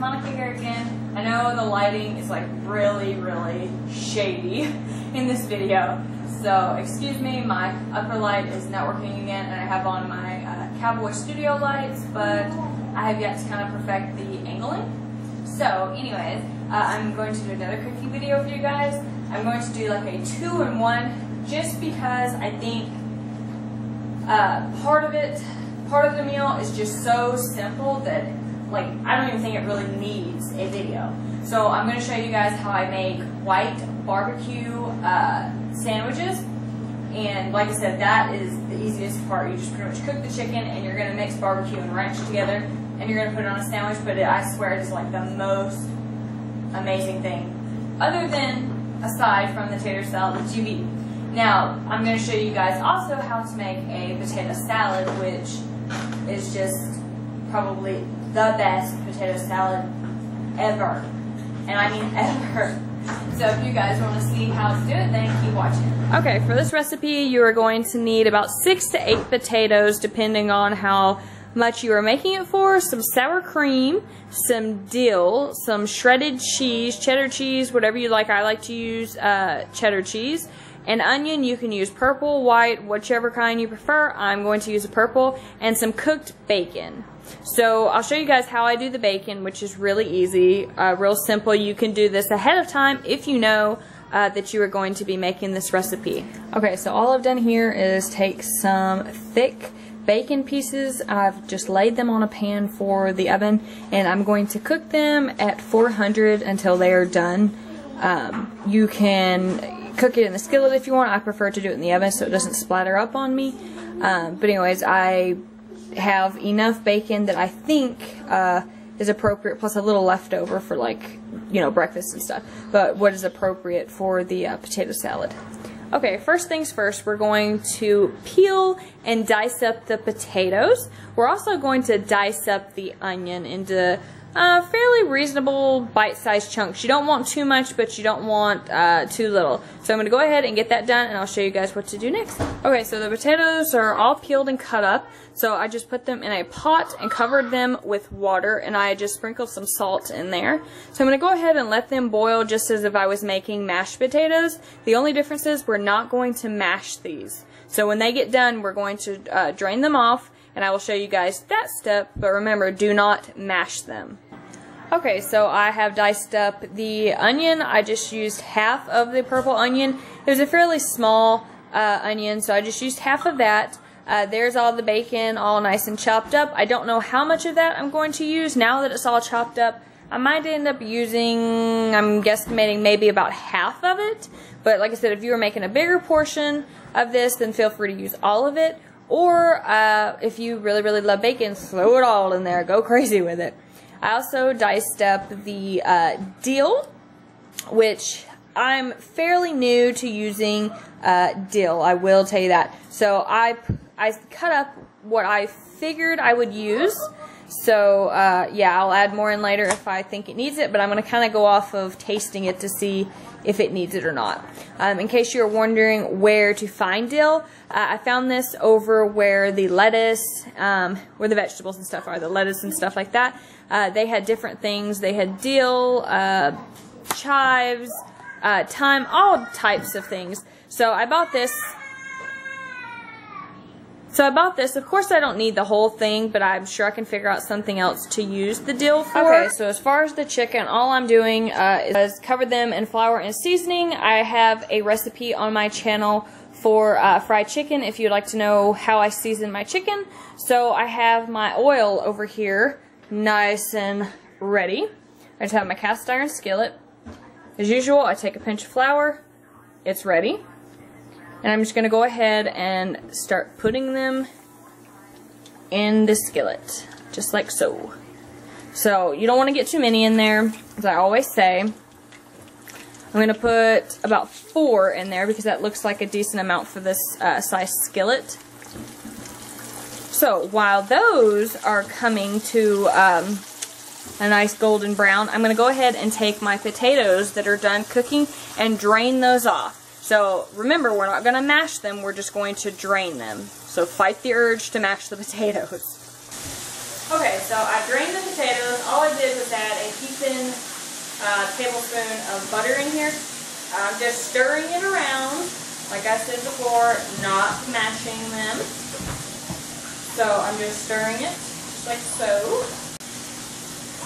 Monica here again. I know the lighting is like really shady in this video, so excuse me, my upper light is not working again, and I have on my Cowboy Studio lights, but I have yet to kind of perfect the angling. So anyways, I'm going to do another cooking video for you guys. I'm going to do like a 2-in-1 just because I think part of the meal is just so simple that like I don't even think it really needs a video. So I'm going to show you guys how I make white barbecue sandwiches, and like I said, that is the easiest part. You just pretty much cook the chicken and you're going to mix barbecue and ranch together and you're going to put it on a sandwich, but I swear it is like the most amazing thing other than aside from the tater salad that you've eaten. Now I'm going to show you guys also how to make a potato salad, which is just probably the best potato salad ever, and I mean ever. So if you guys want to see how to do it, then keep watching. Okay, for this recipe you are going to need about 6 to 8 potatoes depending on how much you are making it for, some sour cream, some dill, some shredded cheese, cheddar cheese, whatever you like. I like to use cheddar cheese. An onion, you can use purple, white, whichever kind you prefer. I'm going to use a purple, and some cooked bacon. So I'll show you guys how I do the bacon, which is really easy, real simple. You can do this ahead of time if you know that you are going to be making this recipe. Okay, so all I've done here is take some thick bacon pieces. I've just laid them on a pan for the oven, and I'm going to cook them at 400 until they are done. You can cook it in the skillet if you want. I prefer to do it in the oven so it doesn't splatter up on me. But anyways, I have enough bacon that I think is appropriate, plus a little leftover for like, you know, breakfast and stuff. But what is appropriate for the potato salad. Okay, first things first, we're going to peel and dice up the potatoes. We're also going to dice up the onion into fairly reasonable bite-sized chunks. You don't want too much, but you don't want too little. So I'm going to go ahead and get that done, and I'll show you guys what to do next. Okay, so the potatoes are all peeled and cut up. So I just put them in a pot and covered them with water, and I just sprinkled some salt in there. So I'm going to go ahead and let them boil just as if I was making mashed potatoes. The only difference is we're not going to mash these. So when they get done, we're going to drain them off, and I will show you guys that step, but remember, do not mash them. Okay, so I have diced up the onion. I just used half of the purple onion. It was a fairly small onion, so I just used half of that. There's all the bacon, all nice and chopped up. I don't know how much of that I'm going to use. Now that it's all chopped up, I might end up using, I'm guesstimating maybe about half of it. But like I said, if you were making a bigger portion of this, then feel free to use all of it. Or if you really love bacon, throw it all in there. Go crazy with it. I also diced up the dill, which I'm fairly new to using dill, I will tell you that. So I cut up what I figured I would use. So yeah, I'll add more in later if I think it needs it, but I'm going to kind of go off of tasting it to see if it needs it or not. In case you're wondering where to find dill, I found this over where the lettuce, where the vegetables and stuff are, the lettuce and stuff like that. They had different things. They had dill, chives, thyme, all types of things. So I bought this. Of course I don't need the whole thing, but I'm sure I can figure out something else to use the dill for. Okay, so as far as the chicken, all I'm doing is cover them in flour and seasoning. I have a recipe on my channel for fried chicken if you'd like to know how I season my chicken. So I have my oil over here nice and ready. I just have my cast iron skillet. As usual, I take a pinch of flour. It's ready. And I'm just going to go ahead and start putting them in the skillet, just like so. So you don't want to get too many in there, as I always say. I'm going to put about 4 in there because that looks like a decent amount for this size skillet. So while those are coming to a nice golden brown, I'm going to go ahead and take my potatoes that are done cooking and drain those off. So remember, we're not going to mash them, we're just going to drain them. So fight the urge to mash the potatoes. Okay, so I drained the potatoes. All I did was add a heaping tablespoon of butter in here. I'm just stirring it around, like I said before, not mashing them. So I'm just stirring it, just like so.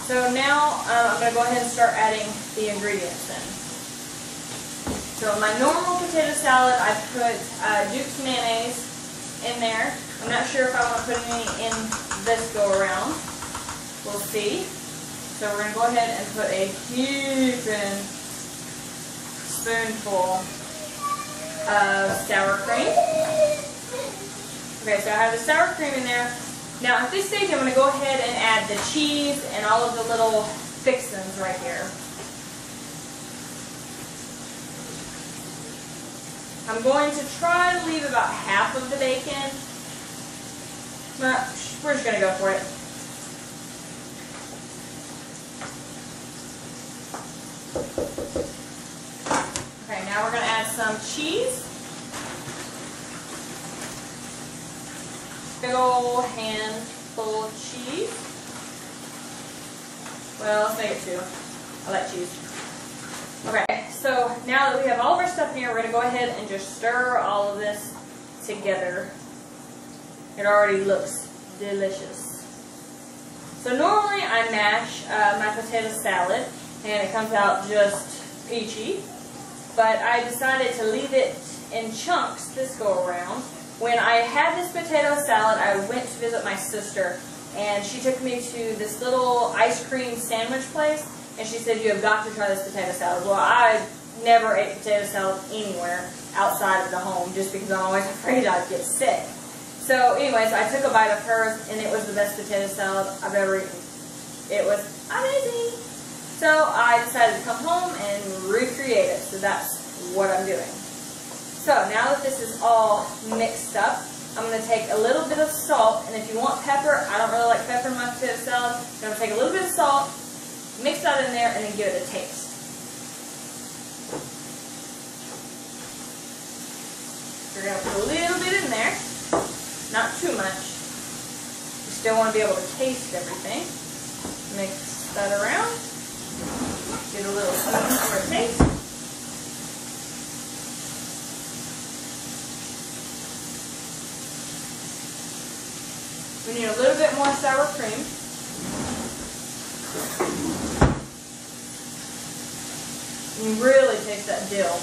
So now I'm going to go ahead and start adding the ingredients in. So in my normal potato salad, I put Duke's mayonnaise in there. I'm not sure if I want to put any in this go around. We'll see. So we're going to go ahead and put a heaping spoonful of sour cream. Okay, so I have the sour cream in there. Now at this stage I'm going to go ahead and add the cheese and all of the little fixins right here. I'm going to try to leave about half of the bacon, but we're just going to go for it. Okay, now we're going to add some cheese. Big old handful of cheese. Well, let's make it two. I like cheese. Okay, so now that we have all of our stuff in here, we're going to go ahead and just stir all of this together. It already looks delicious. So normally I mash my potato salad and it comes out just peachy, but I decided to leave it in chunks this go around. When I had this potato salad, I went to visit my sister and she took me to this little ice cream sandwich place. And she said, you have got to try this potato salad. Well, I never ate potato salad anywhere outside of the home just because I'm always afraid I'd get sick. So anyways, I took a bite of hers and it was the best potato salad I've ever eaten. It was amazing. So I decided to come home and recreate it. So that's what I'm doing. So now that this is all mixed up, I'm going to take a little bit of salt. And if you want pepper, I don't really like pepper in my potato salad. So I'm going to take a little bit of salt, mix that in there, and then give it a taste. You're going to put a little bit in there, not too much. You still want to be able to taste everything. Mix that around. Get a little spoon for a taste. We need a little bit more sour cream. You really taste that dill.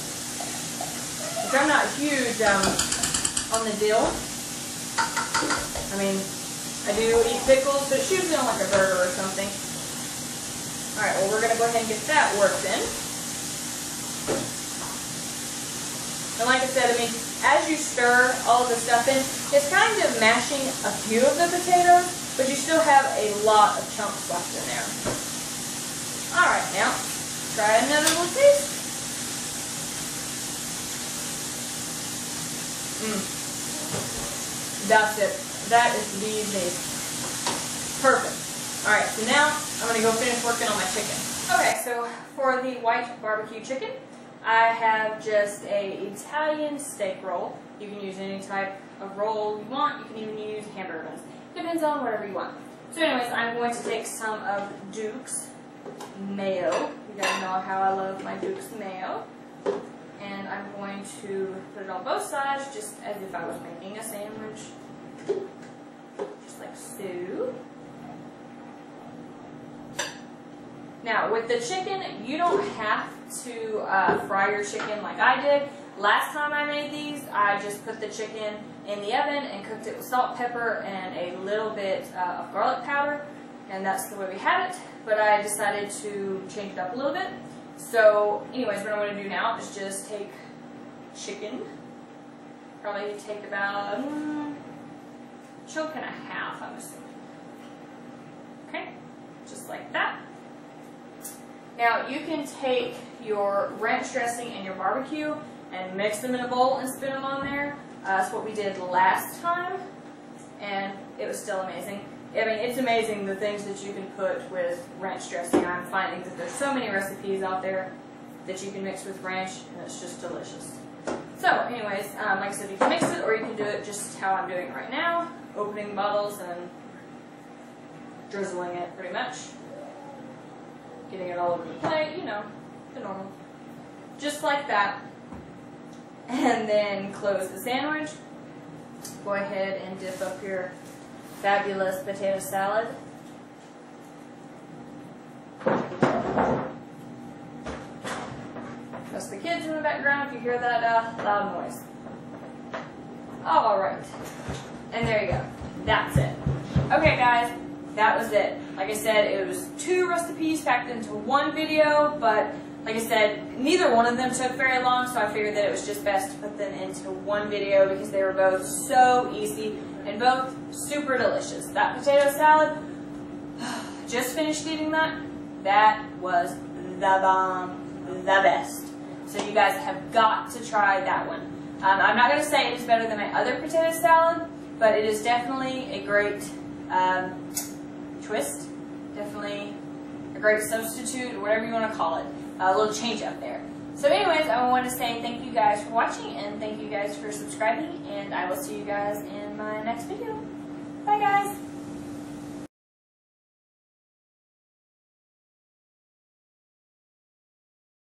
Which I'm not huge on the dill. I mean, I do eat pickles, but it's usually on like a burger or something. Alright, well we're going to go ahead and get that worked in. And like I said, I mean, as you stir all of the stuff in, it's kind of mashing a few of the potatoes, but you still have a lot of chunks left in there. Alright, now try another little taste. That's it. That is easy. Perfect. Alright, so now I'm going to go finish working on my chicken. Okay, so for the white barbecue chicken, I have just a Italian steak roll. You can use any type of roll you want. You can even use hamburger buns. Depends on whatever you want. So anyways, I'm going to take some of Duke's mayo. You guys know how I love my Duke's mayo. And I'm going to put it on both sides just as if I was making a sandwich. Just like so. Now with the chicken, you don't have to fry your chicken like I did. Last time I made these, I just put the chicken in the oven and cooked it with salt, pepper, and a little bit of garlic powder. And that's the way we had it. But I decided to change it up a little bit. So anyways, what I'm going to do now is just take chicken. Probably take about a chunk and a half, I'm assuming. Okay, just like that. Now you can take your ranch dressing and your barbecue and mix them in a bowl and spin them on there. That's what we did last time, and it was still amazing. I mean, it's amazing the things that you can put with ranch dressing. I'm finding that there's so many recipes out there that you can mix with ranch, and it's just delicious. So anyways, like I said, you can mix it or you can do it just how I'm doing it right now, opening bottles and drizzling it pretty much. Getting it all over the plate, you know, the normal. Just like that. And then close the sandwich. Go ahead and dip up your fabulous potato salad. That's the kids in the background if you hear that loud noise. Alright. And there you go. That's it. Okay guys, that was it. Like I said, it was 2 recipes packed into one video, but like I said, neither one of them took very long, so I figured that it was just best to put them into one video because they were both so easy and both super delicious. That potato salad, just finished eating that. That was the bomb, the best. So you guys have got to try that one. I'm not going to say it is better than my other potato salad, but it is definitely a great twist. Definitely a great substitute, or whatever you want to call it. A little change up there. So anyways, I want to say thank you guys for watching, and thank you guys for subscribing, and I will see you guys in my next video. Bye guys!